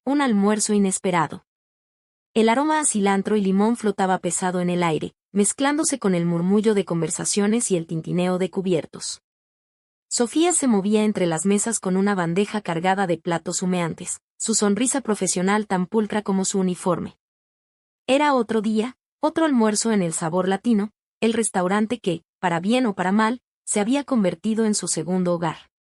Un almuerzo inesperado. El aroma a cilantro y limón flotaba pesado en el aire, mezclándose con el murmullo de conversaciones y el tintineo de cubiertos. Sofía se movía entre las mesas con una bandeja cargada de platos humeantes, su sonrisa profesional tan pulcra como su uniforme. Era otro día, otro almuerzo en el Sabor Latino, el restaurante que, para bien o para mal, se había convertido en su segundo hogar.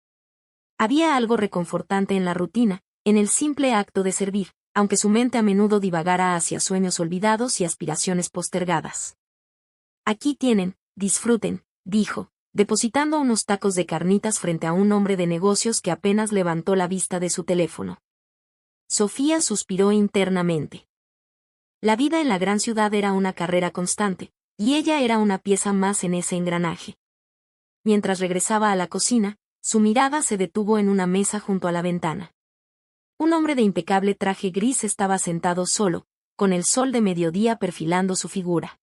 Había algo reconfortante en la rutina, en el simple acto de servir, aunque su mente a menudo divagara hacia sueños olvidados y aspiraciones postergadas. Aquí tienen, disfruten, dijo, depositando unos tacos de carnitas frente a un hombre de negocios que apenas levantó la vista de su teléfono. Sofía suspiró internamente. La vida en la gran ciudad era una carrera constante, y ella era una pieza más en ese engranaje. Mientras regresaba a la cocina, su mirada se detuvo en una mesa junto a la ventana. Un hombre de impecable traje gris estaba sentado solo, con el sol de mediodía perfilando su figura.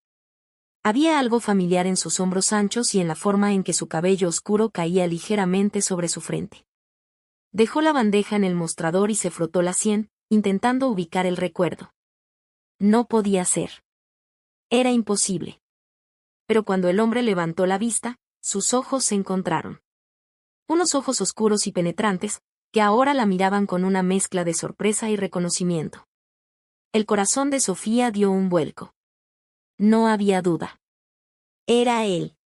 Había algo familiar en sus hombros anchos y en la forma en que su cabello oscuro caía ligeramente sobre su frente. Dejó la bandeja en el mostrador y se frotó la sien, intentando ubicar el recuerdo. No podía ser. Era imposible. Pero cuando el hombre levantó la vista, sus ojos se encontraron. Unos ojos oscuros y penetrantes, que ahora la miraban con una mezcla de sorpresa y reconocimiento. El corazón de Sofía dio un vuelco. No había duda. Era él.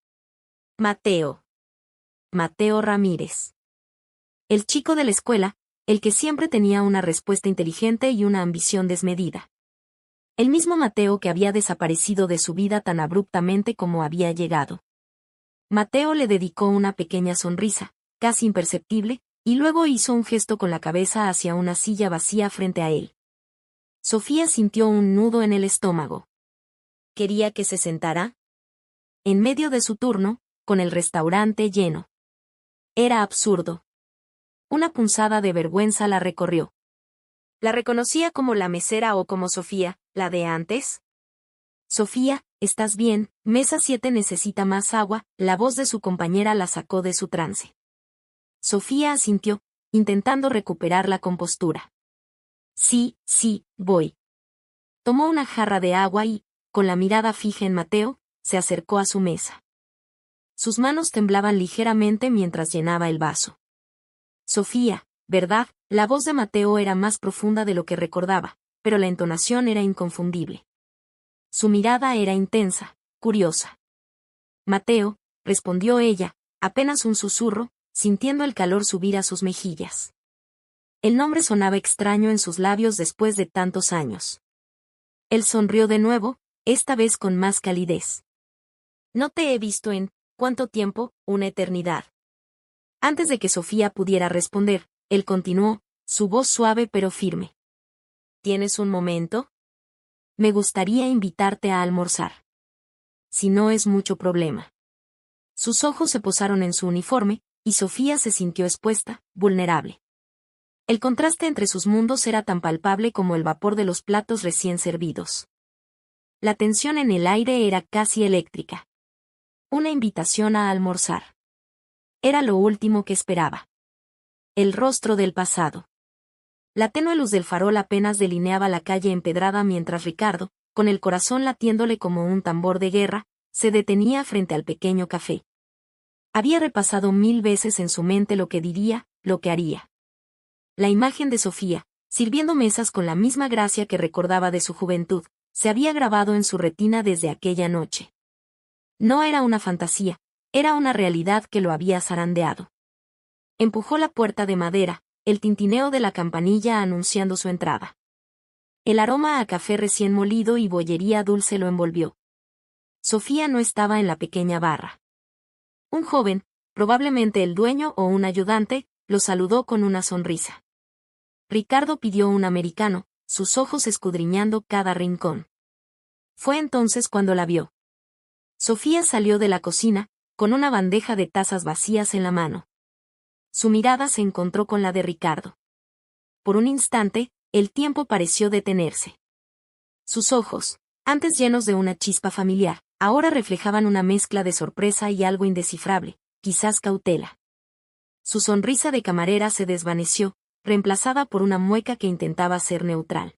Mateo. Mateo Ramírez. El chico de la escuela, el que siempre tenía una respuesta inteligente y una ambición desmedida. El mismo Mateo que había desaparecido de su vida tan abruptamente como había llegado. Mateo le dedicó una pequeña sonrisa, casi imperceptible, y luego hizo un gesto con la cabeza hacia una silla vacía frente a él. Sofía sintió un nudo en el estómago. ¿Quería que se sentara? En medio de su turno, con el restaurante lleno. Era absurdo. Una punzada de vergüenza la recorrió. ¿La reconocía como la mesera o como Sofía, la de antes? Sofía, ¿estás bien? Mesa 7 necesita más agua, la voz de su compañera la sacó de su trance. Sofía asintió, intentando recuperar la compostura. Sí, voy. Tomó una jarra de agua y, con la mirada fija en Mateo, se acercó a su mesa. Sus manos temblaban ligeramente mientras llenaba el vaso. Sofía, ¿verdad? La voz de Mateo era más profunda de lo que recordaba, pero la entonación era inconfundible. Su mirada era intensa, curiosa. Mateo, respondió ella, apenas un susurro, sintiendo el calor subir a sus mejillas. El nombre sonaba extraño en sus labios después de tantos años. Él sonrió de nuevo, esta vez con más calidez. No te he visto en, ¿cuánto tiempo? Una eternidad. Antes de que Sofía pudiera responder, él continuó, su voz suave pero firme. ¿Tienes un momento? Me gustaría invitarte a almorzar. Si no es mucho problema. Sus ojos se posaron en su uniforme, y Sofía se sintió expuesta, vulnerable. El contraste entre sus mundos era tan palpable como el vapor de los platos recién servidos. La tensión en el aire era casi eléctrica. Una invitación a almorzar. Era lo último que esperaba. El rostro del pasado. La tenue luz del farol apenas delineaba la calle empedrada mientras Ricardo, con el corazón latiéndole como un tambor de guerra, se detenía frente al pequeño café. Había repasado 1000 veces en su mente lo que diría, lo que haría. La imagen de Sofía, sirviendo mesas con la misma gracia que recordaba de su juventud, se había grabado en su retina desde aquella noche. No era una fantasía, era una realidad que lo había zarandeado. Empujó la puerta de madera, el tintineo de la campanilla anunciando su entrada. El aroma a café recién molido y bollería dulce lo envolvió. Sofía no estaba en la pequeña barra. Un joven, probablemente el dueño o un ayudante, lo saludó con una sonrisa. Ricardo pidió un americano, sus ojos escudriñando cada rincón. Fue entonces cuando la vio. Sofía salió de la cocina, con una bandeja de tazas vacías en la mano. Su mirada se encontró con la de Ricardo. Por un instante, el tiempo pareció detenerse. Sus ojos, antes llenos de una chispa familiar, ahora reflejaban una mezcla de sorpresa y algo indescifrable, quizás cautela. Su sonrisa de camarera se desvaneció, reemplazada por una mueca que intentaba ser neutral.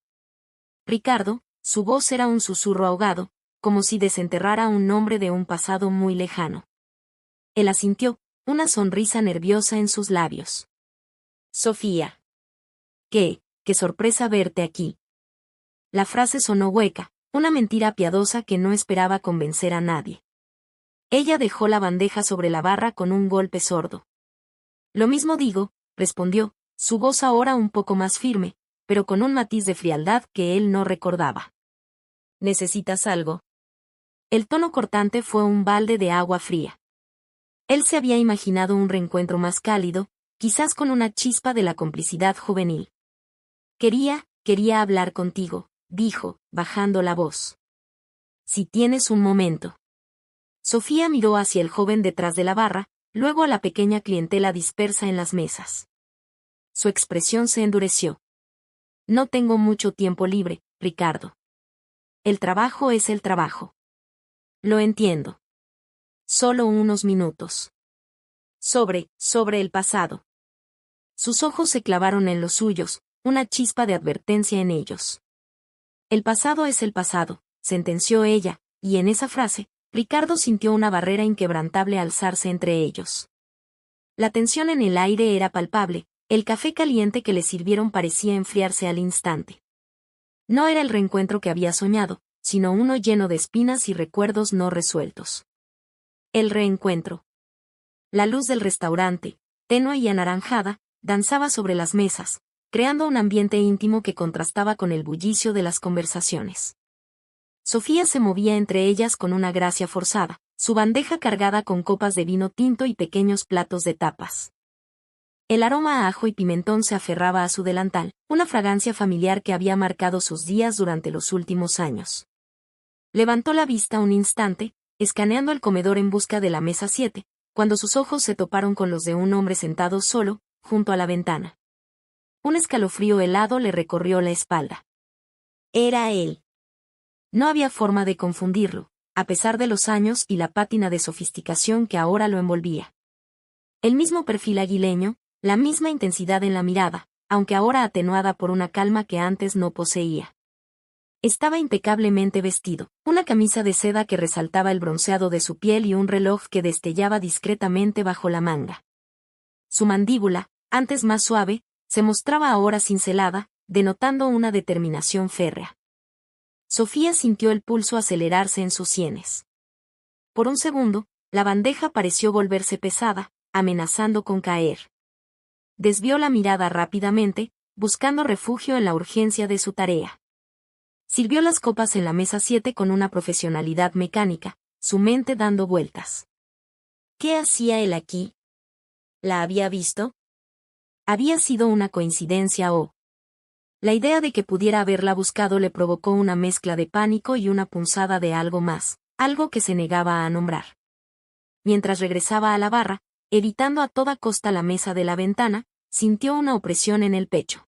Ricardo, su voz era un susurro ahogado, como si desenterrara un nombre de un pasado muy lejano. Él asintió, una sonrisa nerviosa en sus labios. Sofía. Qué sorpresa verte aquí. La frase sonó hueca, una mentira piadosa que no esperaba convencer a nadie. Ella dejó la bandeja sobre la barra con un golpe sordo. Lo mismo digo, respondió, su voz ahora un poco más firme, pero con un matiz de frialdad que él no recordaba. ¿Necesitas algo? El tono cortante fue un balde de agua fría. Él se había imaginado un reencuentro más cálido, quizás con una chispa de la complicidad juvenil. Quería hablar contigo, dijo, bajando la voz. Si tienes un momento. Sofía miró hacia el joven detrás de la barra, luego a la pequeña clientela dispersa en las mesas. Su expresión se endureció. No tengo mucho tiempo libre, Ricardo. El trabajo es el trabajo. Lo entiendo. Solo unos minutos. Sobre el pasado. Sus ojos se clavaron en los suyos, una chispa de advertencia en ellos. El pasado es el pasado, sentenció ella, y en esa frase, Ricardo sintió una barrera inquebrantable alzarse entre ellos. La tensión en el aire era palpable, el café caliente que le sirvieron parecía enfriarse al instante. No era el reencuentro que había soñado, sino uno lleno de espinas y recuerdos no resueltos. El reencuentro. La luz del restaurante, tenue y anaranjada, danzaba sobre las mesas, creando un ambiente íntimo que contrastaba con el bullicio de las conversaciones. Sofía se movía entre ellas con una gracia forzada, su bandeja cargada con copas de vino tinto y pequeños platos de tapas. El aroma a ajo y pimentón se aferraba a su delantal, una fragancia familiar que había marcado sus días durante los últimos años. Levantó la vista un instante, escaneando el comedor en busca de la mesa 7, cuando sus ojos se toparon con los de un hombre sentado solo, junto a la ventana. Un escalofrío helado le recorrió la espalda. Era él. No había forma de confundirlo, a pesar de los años y la pátina de sofisticación que ahora lo envolvía. El mismo perfil aguileño, la misma intensidad en la mirada, aunque ahora atenuada por una calma que antes no poseía. Estaba impecablemente vestido, una camisa de seda que resaltaba el bronceado de su piel y un reloj que destellaba discretamente bajo la manga. Su mandíbula, antes más suave, se mostraba ahora cincelada, denotando una determinación férrea. Sofía sintió el pulso acelerarse en sus sienes. Por un segundo, la bandeja pareció volverse pesada, amenazando con caer. Desvió la mirada rápidamente, buscando refugio en la urgencia de su tarea. Sirvió las copas en la mesa 7 con una profesionalidad mecánica, su mente dando vueltas. ¿Qué hacía él aquí? ¿La había visto? ¿Había sido una coincidencia o...? La idea de que pudiera haberla buscado le provocó una mezcla de pánico y una punzada de algo más, algo que se negaba a nombrar. Mientras regresaba a la barra, evitando a toda costa la mesa de la ventana, sintió una opresión en el pecho.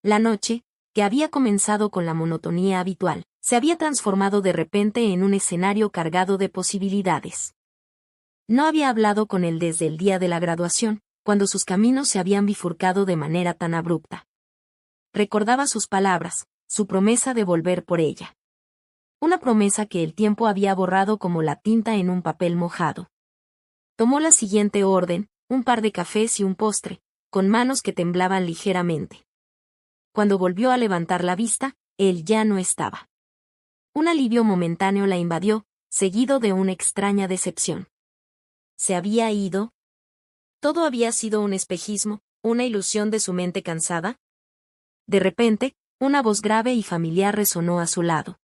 La noche, que había comenzado con la monotonía habitual, se había transformado de repente en un escenario cargado de posibilidades. No había hablado con él desde el día de la graduación, cuando sus caminos se habían bifurcado de manera tan abrupta. Recordaba sus palabras, su promesa de volver por ella. Una promesa que el tiempo había borrado como la tinta en un papel mojado. Tomó la siguiente orden, un par de cafés y un postre, con manos que temblaban ligeramente. Cuando volvió a levantar la vista, él ya no estaba. Un alivio momentáneo la invadió, seguido de una extraña decepción. ¿Se había ido? ¿Todo había sido un espejismo, una ilusión de su mente cansada? De repente, una voz grave y familiar resonó a su lado.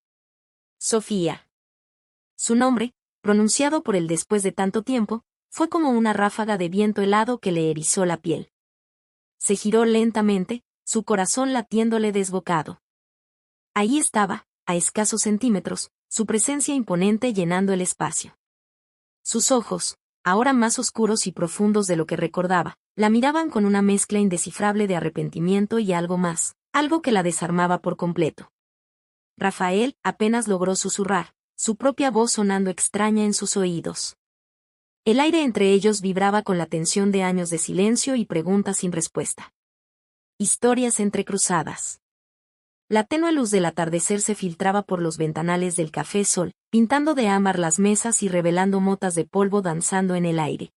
Sofía. Su nombre, pronunciado por él después de tanto tiempo, fue como una ráfaga de viento helado que le erizó la piel. Se giró lentamente, su corazón latiéndole desbocado. Ahí estaba, a escasos centímetros, su presencia imponente llenando el espacio. Sus ojos, ahora más oscuros y profundos de lo que recordaba, la miraban con una mezcla indescifrable de arrepentimiento y algo más, algo que la desarmaba por completo. Rafael apenas logró susurrar, su propia voz sonando extraña en sus oídos. El aire entre ellos vibraba con la tensión de años de silencio y preguntas sin respuesta. Historias entrecruzadas. La tenue luz del atardecer se filtraba por los ventanales del Café Sol, pintando de ámbar las mesas y revelando motas de polvo danzando en el aire.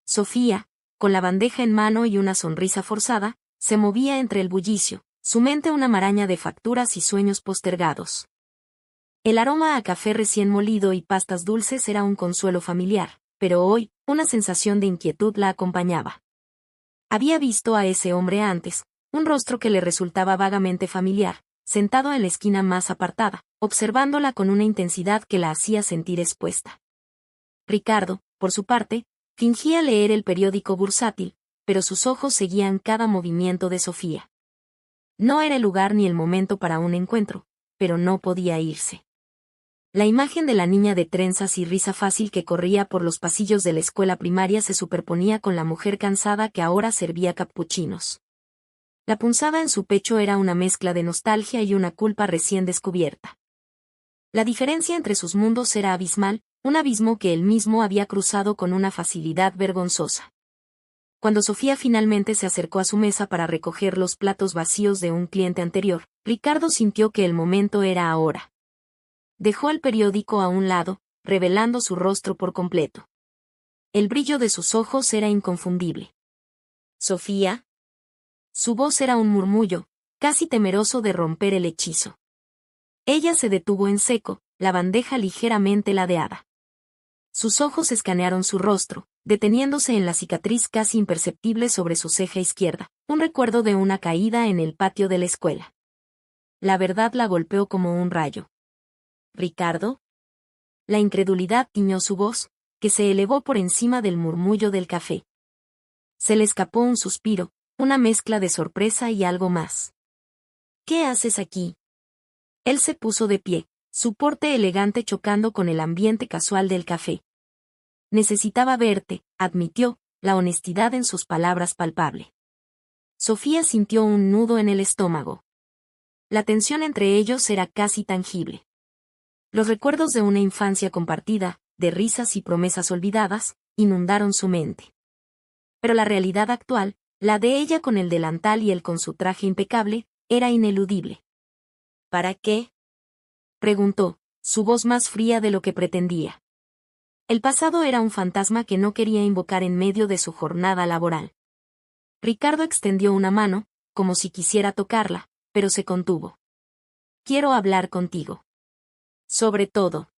Sofía, con la bandeja en mano y una sonrisa forzada, se movía entre el bullicio, su mente una maraña de facturas y sueños postergados. El aroma a café recién molido y pastas dulces era un consuelo familiar, pero hoy, una sensación de inquietud la acompañaba. Había visto a ese hombre antes, un rostro que le resultaba vagamente familiar, sentado en la esquina más apartada, observándola con una intensidad que la hacía sentir expuesta. Ricardo, por su parte, fingía leer el periódico bursátil, pero sus ojos seguían cada movimiento de Sofía. No era el lugar ni el momento para un encuentro, pero no podía irse. La imagen de la niña de trenzas y risa fácil que corría por los pasillos de la escuela primaria se superponía con la mujer cansada que ahora servía capuchinos. La punzada en su pecho era una mezcla de nostalgia y una culpa recién descubierta. La diferencia entre sus mundos era abismal, un abismo que él mismo había cruzado con una facilidad vergonzosa. Cuando Sofía finalmente se acercó a su mesa para recoger los platos vacíos de un cliente anterior, Ricardo sintió que el momento era ahora. Dejó el periódico a un lado, revelando su rostro por completo. El brillo de sus ojos era inconfundible. ¿Sofía? Su voz era un murmullo, casi temeroso de romper el hechizo. Ella se detuvo en seco, la bandeja ligeramente ladeada. Sus ojos escanearon su rostro, deteniéndose en la cicatriz casi imperceptible sobre su ceja izquierda, un recuerdo de una caída en el patio de la escuela. La verdad la golpeó como un rayo. ¿Ricardo? La incredulidad tiñó su voz, que se elevó por encima del murmullo del café. Se le escapó un suspiro, una mezcla de sorpresa y algo más. ¿Qué haces aquí? Él se puso de pie, su porte elegante chocando con el ambiente casual del café. Necesitaba verte, admitió, la honestidad en sus palabras palpable. Sofía sintió un nudo en el estómago. La tensión entre ellos era casi tangible. Los recuerdos de una infancia compartida, de risas y promesas olvidadas, inundaron su mente. Pero la realidad actual, la de ella con el delantal y él con su traje impecable, era ineludible. ¿Para qué?, preguntó, su voz más fría de lo que pretendía. El pasado era un fantasma que no quería invocar en medio de su jornada laboral. Ricardo extendió una mano, como si quisiera tocarla, pero se contuvo. Quiero hablar contigo. Sobre todo.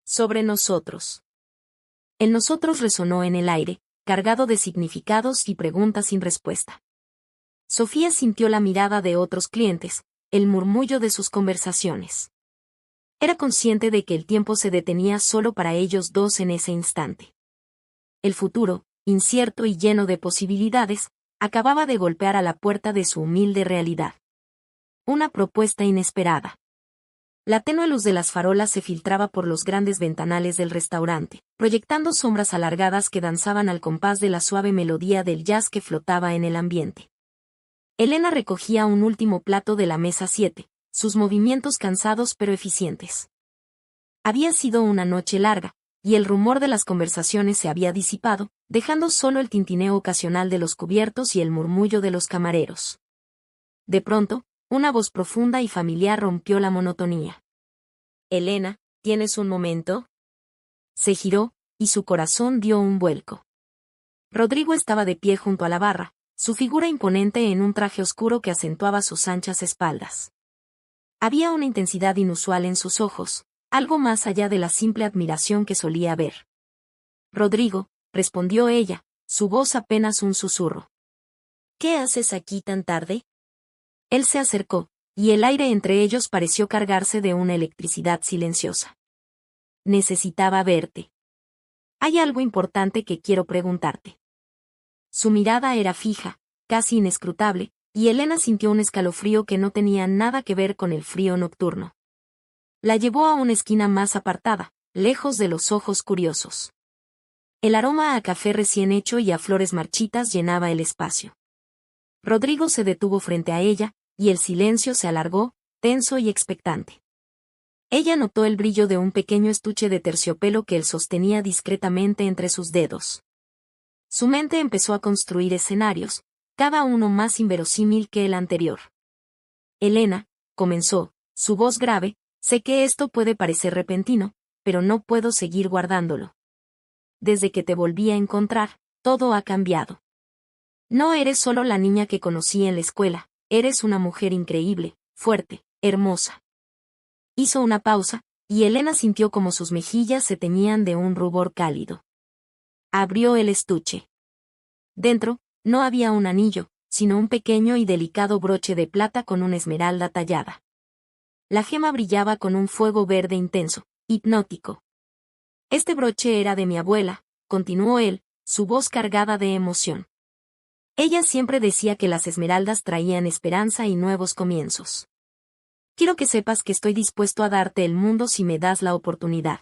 Sobre nosotros. El nosotros resonó en el aire, cargado de significados y preguntas sin respuesta. Sofía sintió la mirada de otros clientes, el murmullo de sus conversaciones. Era consciente de que el tiempo se detenía solo para ellos dos en ese instante. El futuro, incierto y lleno de posibilidades, acababa de golpear a la puerta de su humilde realidad. Una propuesta inesperada. La tenue luz de las farolas se filtraba por los grandes ventanales del restaurante, proyectando sombras alargadas que danzaban al compás de la suave melodía del jazz que flotaba en el ambiente. Elena recogía un último plato de la mesa 7, sus movimientos cansados pero eficientes. Había sido una noche larga, y el rumor de las conversaciones se había disipado, dejando solo el tintineo ocasional de los cubiertos y el murmullo de los camareros. De pronto, una voz profunda y familiar rompió la monotonía. Elena, ¿tienes un momento? Se giró, y su corazón dio un vuelco. Rodrigo estaba de pie junto a la barra, su figura imponente en un traje oscuro que acentuaba sus anchas espaldas. Había una intensidad inusual en sus ojos, algo más allá de la simple admiración que solía ver. Rodrigo, respondió ella, su voz apenas un susurro. ¿Qué haces aquí tan tarde? Él se acercó, y el aire entre ellos pareció cargarse de una electricidad silenciosa. Necesitaba verte. Hay algo importante que quiero preguntarte. Su mirada era fija, casi inescrutable, y Elena sintió un escalofrío que no tenía nada que ver con el frío nocturno. La llevó a una esquina más apartada, lejos de los ojos curiosos. El aroma a café recién hecho y a flores marchitas llenaba el espacio. Rodrigo se detuvo frente a ella, y el silencio se alargó, tenso y expectante. Ella notó el brillo de un pequeño estuche de terciopelo que él sostenía discretamente entre sus dedos. Su mente empezó a construir escenarios, cada uno más inverosímil que el anterior. Elena, comenzó, su voz grave, sé que esto puede parecer repentino, pero no puedo seguir guardándolo. Desde que te volví a encontrar, todo ha cambiado. No eres solo la niña que conocí en la escuela, eres una mujer increíble, fuerte, hermosa. Hizo una pausa, y Elena sintió como sus mejillas se teñían de un rubor cálido. Abrió el estuche. Dentro, no había un anillo, sino un pequeño y delicado broche de plata con una esmeralda tallada. La gema brillaba con un fuego verde intenso, hipnótico. Este broche era de mi abuela, continuó él, su voz cargada de emoción. Ella siempre decía que las esmeraldas traían esperanza y nuevos comienzos. Quiero que sepas que estoy dispuesto a darte el mundo si me das la oportunidad.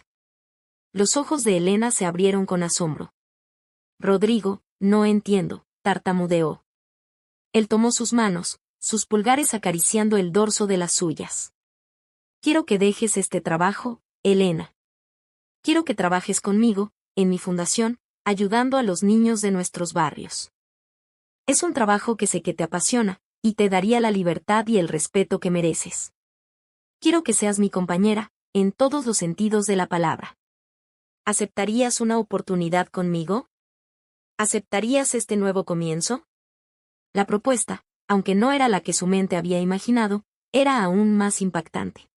Los ojos de Elena se abrieron con asombro. Rodrigo, no entiendo, tartamudeó. Él tomó sus manos, sus pulgares acariciando el dorso de las suyas. Quiero que dejes este trabajo, Elena. Quiero que trabajes conmigo, en mi fundación, ayudando a los niños de nuestros barrios. Es un trabajo que sé que te apasiona, y te daría la libertad y el respeto que mereces. Quiero que seas mi compañera, en todos los sentidos de la palabra. ¿Aceptarías una oportunidad conmigo? ¿Aceptarías este nuevo comienzo? La propuesta, aunque no era la que su mente había imaginado, era aún más impactante.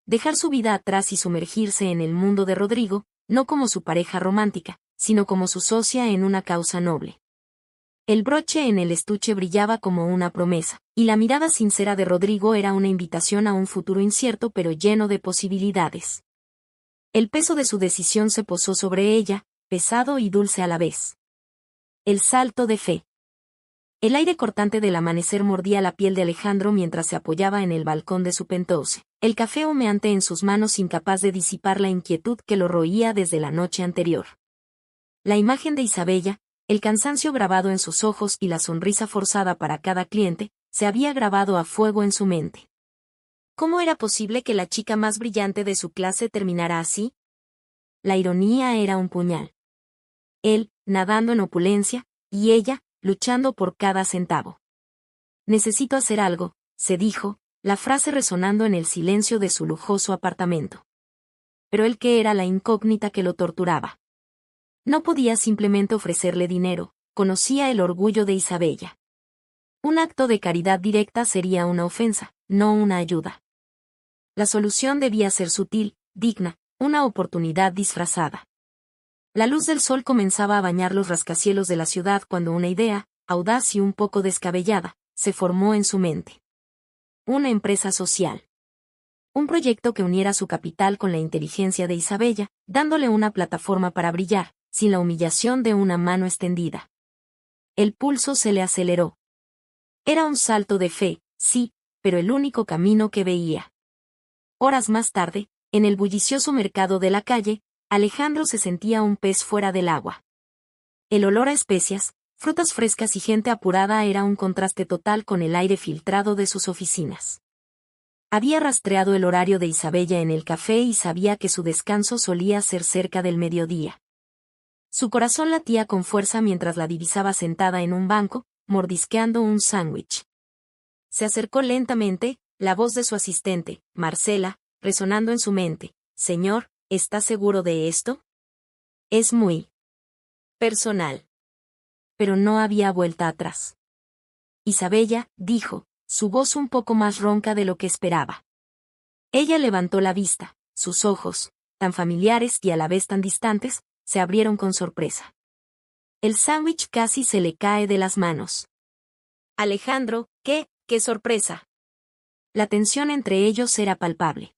Dejar su vida atrás y sumergirse en el mundo de Rodrigo, no como su pareja romántica, sino como su socia en una causa noble. El broche en el estuche brillaba como una promesa, y la mirada sincera de Rodrigo era una invitación a un futuro incierto pero lleno de posibilidades. El peso de su decisión se posó sobre ella, pesado y dulce a la vez. El salto de fe. El aire cortante del amanecer mordía la piel de Alejandro mientras se apoyaba en el balcón de su penthouse, el café humeante en sus manos incapaz de disipar la inquietud que lo roía desde la noche anterior. La imagen de Isabella, el cansancio grabado en sus ojos y la sonrisa forzada para cada cliente, se había grabado a fuego en su mente. ¿Cómo era posible que la chica más brillante de su clase terminara así? La ironía era un puñal. Él, nadando en opulencia, y ella, luchando por cada centavo. Necesito hacer algo, se dijo, la frase resonando en el silencio de su lujoso apartamento. Pero él que era la incógnita que lo torturaba. No podía simplemente ofrecerle dinero, conocía el orgullo de Isabella. Un acto de caridad directa sería una ofensa, no una ayuda. La solución debía ser sutil, digna, una oportunidad disfrazada. La luz del sol comenzaba a bañar los rascacielos de la ciudad cuando una idea, audaz y un poco descabellada, se formó en su mente. Una empresa social. Un proyecto que uniera su capital con la inteligencia de Isabella, dándole una plataforma para brillar, sin la humillación de una mano extendida. El pulso se le aceleró. Era un salto de fe, sí, pero el único camino que veía. Horas más tarde, en el bullicioso mercado de la calle, Alejandro se sentía un pez fuera del agua. El olor a especias, frutas frescas y gente apurada era un contraste total con el aire filtrado de sus oficinas. Había rastreado el horario de Isabella en el café y sabía que su descanso solía ser cerca del mediodía. Su corazón latía con fuerza mientras la divisaba sentada en un banco, mordisqueando un sándwich. Se acercó lentamente, la voz de su asistente, Marcela, resonando en su mente. «Señor, ¿está seguro de esto? Es muy personal». Pero no había vuelta atrás. Isabella, dijo, su voz un poco más ronca de lo que esperaba. Ella levantó la vista, sus ojos, tan familiares y a la vez tan distantes, se abrieron con sorpresa. El sándwich casi se le cae de las manos. Alejandro, ¡qué sorpresa! La tensión entre ellos era palpable.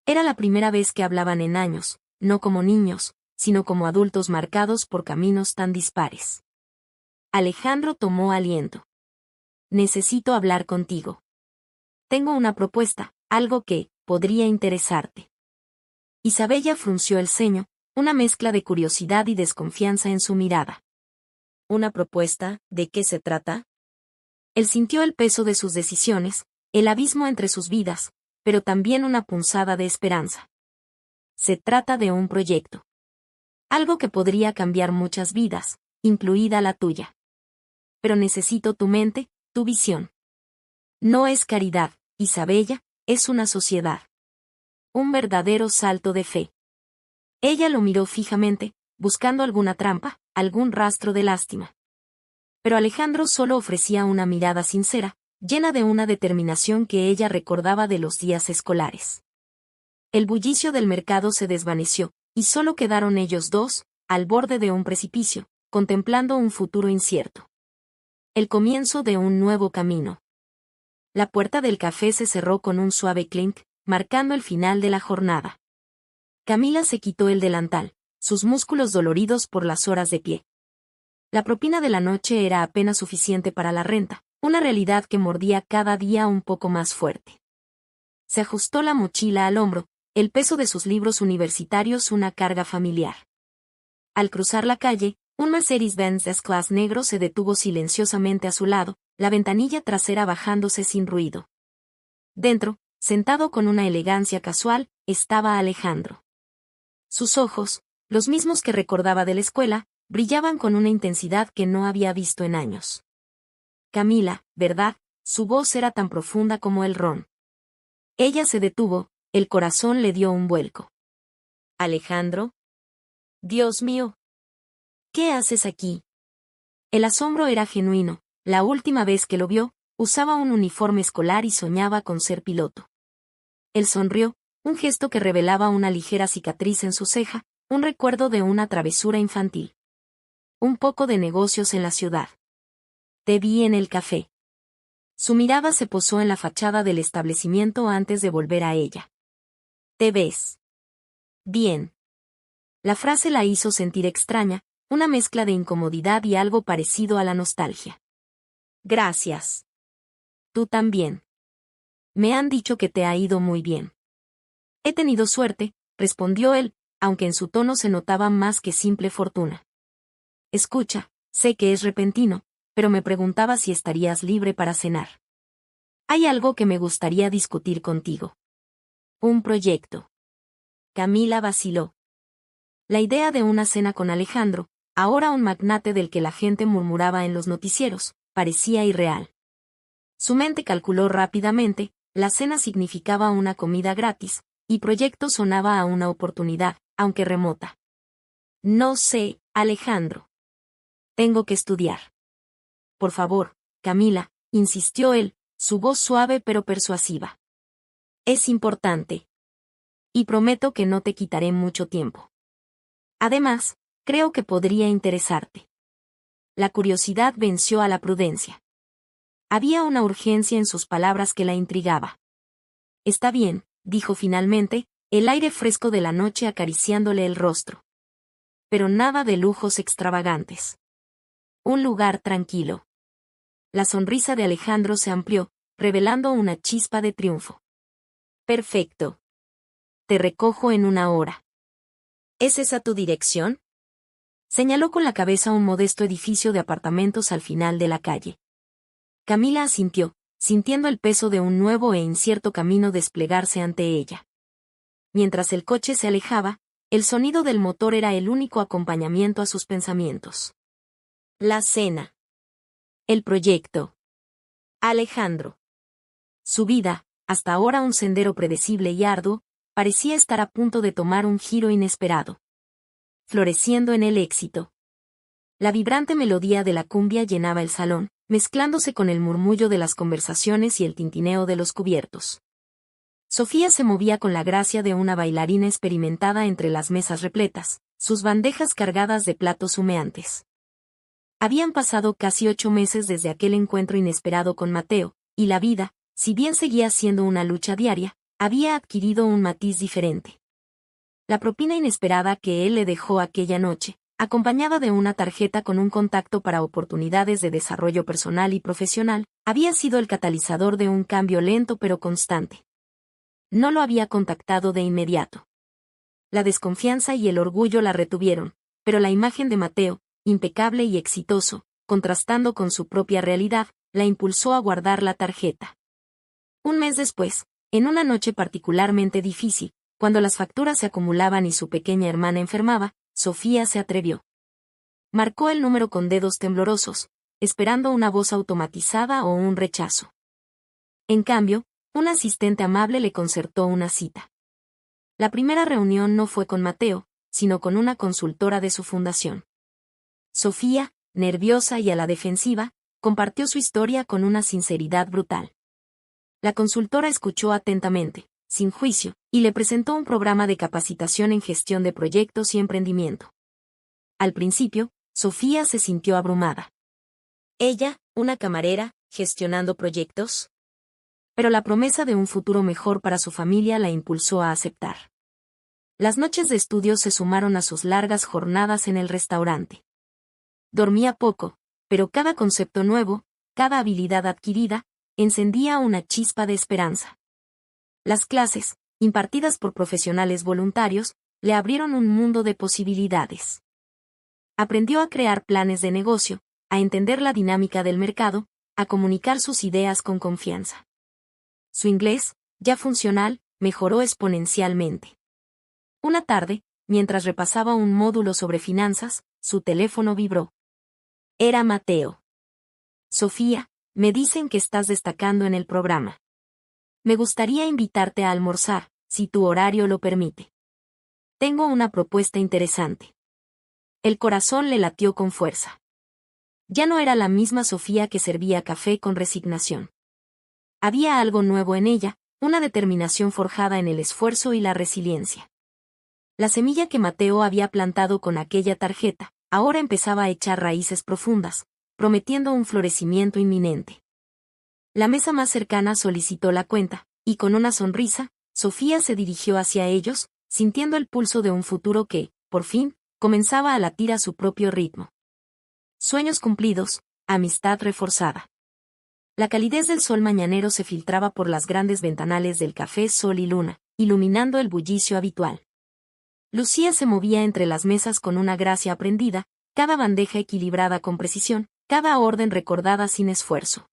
Era la primera vez que hablaban en años, no como niños, sino como adultos marcados por caminos tan dispares. Alejandro tomó aliento. Necesito hablar contigo. Tengo una propuesta, algo que podría interesarte. Isabella frunció el ceño, una mezcla de curiosidad y desconfianza en su mirada. ¿Una propuesta? ¿De qué se trata? Él sintió el peso de sus decisiones, el abismo entre sus vidas, pero también una punzada de esperanza. Se trata de un proyecto. Algo que podría cambiar muchas vidas, incluida la tuya. pero necesito tu mente, tu visión. No es caridad, Isabella, es una sociedad. Un verdadero salto de fe. Ella lo miró fijamente, buscando alguna trampa, algún rastro de lástima. Pero Alejandro solo ofrecía una mirada sincera, llena de una determinación que ella recordaba de los días escolares. El bullicio del mercado se desvaneció, y solo quedaron ellos dos, al borde de un precipicio, contemplando un futuro incierto. El comienzo de un nuevo camino. La puerta del café se cerró con un suave clink, marcando el final de la jornada. Camila se quitó el delantal, sus músculos doloridos por las horas de pie. La propina de la noche era apenas suficiente para la renta, una realidad que mordía cada día un poco más fuerte. Se ajustó la mochila al hombro, el peso de sus libros universitarios una carga familiar. Al cruzar la calle, un Mercedes-Benz S-Class negro se detuvo silenciosamente a su lado, la ventanilla trasera bajándose sin ruido. Dentro, sentado con una elegancia casual, estaba Alejandro. Sus ojos, los mismos que recordaba de la escuela, brillaban con una intensidad que no había visto en años. Camila, ¿verdad? Su voz era tan profunda como el ron. Ella se detuvo, el corazón le dio un vuelco. ¿Alejandro? Dios mío. ¿Qué haces aquí? El asombro era genuino. La última vez que lo vio, usaba un uniforme escolar y soñaba con ser piloto. Él sonrió, un gesto que revelaba una ligera cicatriz en su ceja, un recuerdo de una travesura infantil. Un poco de negocios en la ciudad. Te vi en el café. Su mirada se posó en la fachada del establecimiento antes de volver a ella. ¿Te ves? Bien. La frase la hizo sentir extraña, una mezcla de incomodidad y algo parecido a la nostalgia. Gracias. Tú también. Me han dicho que te ha ido muy bien. He tenido suerte, respondió él, aunque en su tono se notaba más que simple fortuna. Escucha, sé que es repentino, pero me preguntaba si estarías libre para cenar. Hay algo que me gustaría discutir contigo. Un proyecto. Camila vaciló. La idea de una cena con Alejandro, ahora un magnate del que la gente murmuraba en los noticieros, parecía irreal. Su mente calculó rápidamente, la cena significaba una comida gratis, y proyecto sonaba a una oportunidad, aunque remota. No sé, Alejandro. Tengo que estudiar. Por favor, Camila, insistió él, su voz suave pero persuasiva. Es importante. Y prometo que no te quitaré mucho tiempo. Además, creo que podría interesarte. La curiosidad venció a la prudencia. Había una urgencia en sus palabras que la intrigaba. Está bien, dijo finalmente, el aire fresco de la noche acariciándole el rostro. Pero nada de lujos extravagantes. Un lugar tranquilo. La sonrisa de Alejandro se amplió, revelando una chispa de triunfo. Perfecto. Te recojo en una hora. ¿Es esa tu dirección? Señaló con la cabeza un modesto edificio de apartamentos al final de la calle. Camila asintió, sintiendo el peso de un nuevo e incierto camino desplegarse ante ella. Mientras el coche se alejaba, el sonido del motor era el único acompañamiento a sus pensamientos. La cena. El proyecto. Alejandro. Su vida, hasta ahora un sendero predecible y arduo, parecía estar a punto de tomar un giro inesperado. Floreciendo en el éxito. La vibrante melodía de la cumbia llenaba el salón, mezclándose con el murmullo de las conversaciones y el tintineo de los cubiertos. Sofía se movía con la gracia de una bailarina experimentada entre las mesas repletas, sus bandejas cargadas de platos humeantes. Habían pasado casi 8 meses desde aquel encuentro inesperado con Mateo, y la vida, si bien seguía siendo una lucha diaria, había adquirido un matiz diferente. La propina inesperada que él le dejó aquella noche, acompañada de una tarjeta con un contacto para oportunidades de desarrollo personal y profesional, había sido el catalizador de un cambio lento pero constante. No lo había contactado de inmediato. La desconfianza y el orgullo la retuvieron, pero la imagen de Mateo, impecable y exitoso, contrastando con su propia realidad, la impulsó a guardar la tarjeta. Un mes después, en una noche particularmente difícil, cuando las facturas se acumulaban y su pequeña hermana enfermaba, Sofía se atrevió. Marcó el número con dedos temblorosos, esperando una voz automatizada o un rechazo. En cambio, un asistente amable le concertó una cita. La primera reunión no fue con Mateo, sino con una consultora de su fundación. Sofía, nerviosa y a la defensiva, compartió su historia con una sinceridad brutal. La consultora escuchó atentamente, sin juicio, y le presentó un programa de capacitación en gestión de proyectos y emprendimiento. Al principio, Sofía se sintió abrumada. Ella, una camarera, gestionando proyectos. Pero la promesa de un futuro mejor para su familia la impulsó a aceptar. Las noches de estudio se sumaron a sus largas jornadas en el restaurante. Dormía poco, pero cada concepto nuevo, cada habilidad adquirida, encendía una chispa de esperanza. Las clases, impartidas por profesionales voluntarios, le abrieron un mundo de posibilidades. Aprendió a crear planes de negocio, a entender la dinámica del mercado, a comunicar sus ideas con confianza. Su inglés, ya funcional, mejoró exponencialmente. Una tarde, mientras repasaba un módulo sobre finanzas, su teléfono vibró. Era Mateo. Sofía, me dicen que estás destacando en el programa. Me gustaría invitarte a almorzar, si tu horario lo permite. Tengo una propuesta interesante. El corazón le latió con fuerza. Ya no era la misma Sofía que servía café con resignación. Había algo nuevo en ella, una determinación forjada en el esfuerzo y la resiliencia. La semilla que Mateo había plantado con aquella tarjeta, ahora empezaba a echar raíces profundas, prometiendo un florecimiento inminente. La mesa más cercana solicitó la cuenta, y con una sonrisa, Sofía se dirigió hacia ellos, sintiendo el pulso de un futuro que, por fin, comenzaba a latir a su propio ritmo. Sueños cumplidos, amistad reforzada. La calidez del sol mañanero se filtraba por las grandes ventanales del café Sol y Luna, iluminando el bullicio habitual. Lucía se movía entre las mesas con una gracia aprendida, cada bandeja equilibrada con precisión, cada orden recordada sin esfuerzo.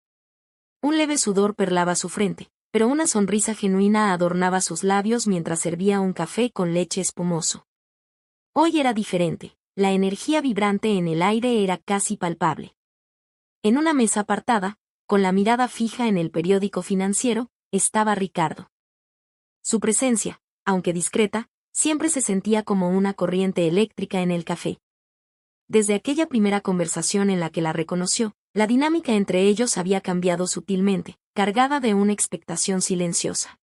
Un leve sudor perlaba su frente, pero una sonrisa genuina adornaba sus labios mientras servía un café con leche espumoso. Hoy era diferente, la energía vibrante en el aire era casi palpable. En una mesa apartada, con la mirada fija en el periódico financiero, estaba Ricardo. Su presencia, aunque discreta, siempre se sentía como una corriente eléctrica en el café. Desde aquella primera conversación en la que la reconoció, la dinámica entre ellos había cambiado sutilmente, cargada de una expectación silenciosa.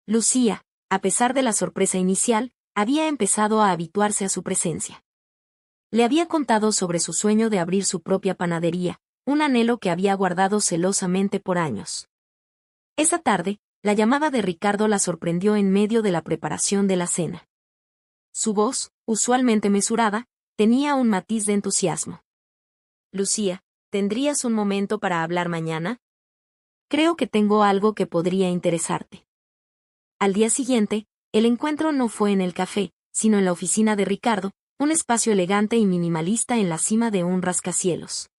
Lucía, a pesar de la sorpresa inicial, había empezado a habituarse a su presencia. Le había contado sobre su sueño de abrir su propia panadería, un anhelo que había guardado celosamente por años. Esa tarde, la llamada de Ricardo la sorprendió en medio de la preparación de la cena. Su voz, usualmente mesurada, tenía un matiz de entusiasmo. Lucía, ¿tendrías un momento para hablar mañana? Creo que tengo algo que podría interesarte. Al día siguiente, el encuentro no fue en el café, sino en la oficina de Ricardo, un espacio elegante y minimalista en la cima de un rascacielos.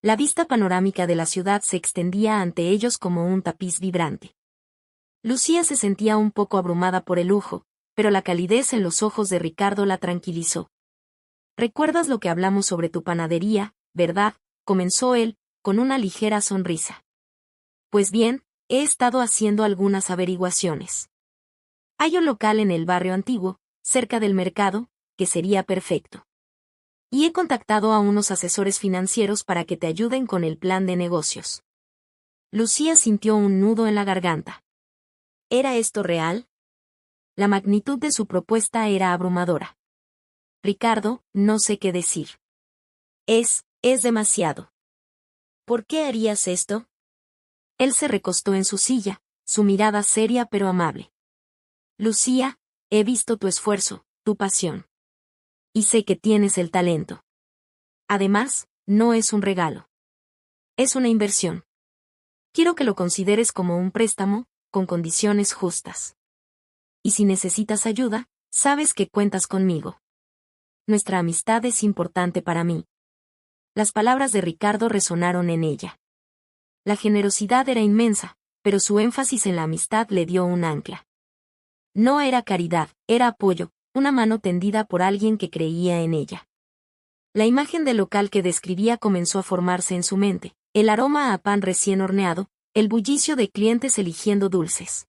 La vista panorámica de la ciudad se extendía ante ellos como un tapiz vibrante. Lucía se sentía un poco abrumada por el lujo, pero la calidez en los ojos de Ricardo la tranquilizó. ¿Recuerdas lo que hablamos sobre tu panadería, verdad?, comenzó él, con una ligera sonrisa. Pues bien, he estado haciendo algunas averiguaciones. Hay un local en el barrio antiguo, cerca del mercado, que sería perfecto. Y he contactado a unos asesores financieros para que te ayuden con el plan de negocios. Lucía sintió un nudo en la garganta. ¿Era esto real? La magnitud de su propuesta era abrumadora. Ricardo, no sé qué decir. Es demasiado. ¿Por qué harías esto? Él se recostó en su silla, su mirada seria pero amable. Lucía, he visto tu esfuerzo, tu pasión. Y sé que tienes el talento. Además, no es un regalo. Es una inversión. Quiero que lo consideres como un préstamo, con condiciones justas. Y si necesitas ayuda, sabes que cuentas conmigo. Nuestra amistad es importante para mí. Las palabras de Ricardo resonaron en ella. La generosidad era inmensa, pero su énfasis en la amistad le dio un ancla. No era caridad, era apoyo, una mano tendida por alguien que creía en ella. La imagen del local que describía comenzó a formarse en su mente, el aroma a pan recién horneado, el bullicio de clientes eligiendo dulces.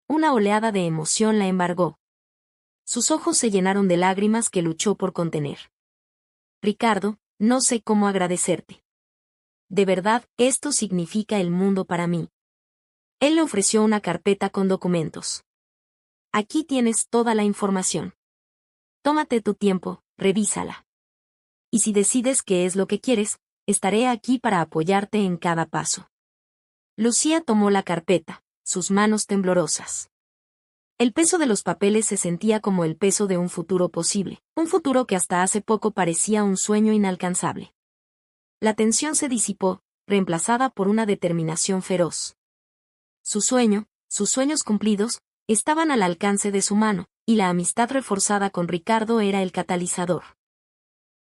Una oleada de emoción la embargó. Sus ojos se llenaron de lágrimas que luchó por contener. Ricardo, no sé cómo agradecerte. De verdad, esto significa el mundo para mí. Él le ofreció una carpeta con documentos. Aquí tienes toda la información. Tómate tu tiempo, revísala. Y si decides qué es lo que quieres, estaré aquí para apoyarte en cada paso. Lucía tomó la carpeta, sus manos temblorosas. El peso de los papeles se sentía como el peso de un futuro posible, un futuro que hasta hace poco parecía un sueño inalcanzable. La tensión se disipó, reemplazada por una determinación feroz. Su sueño, sus sueños cumplidos, estaban al alcance de su mano, y la amistad reforzada con Ricardo era el catalizador.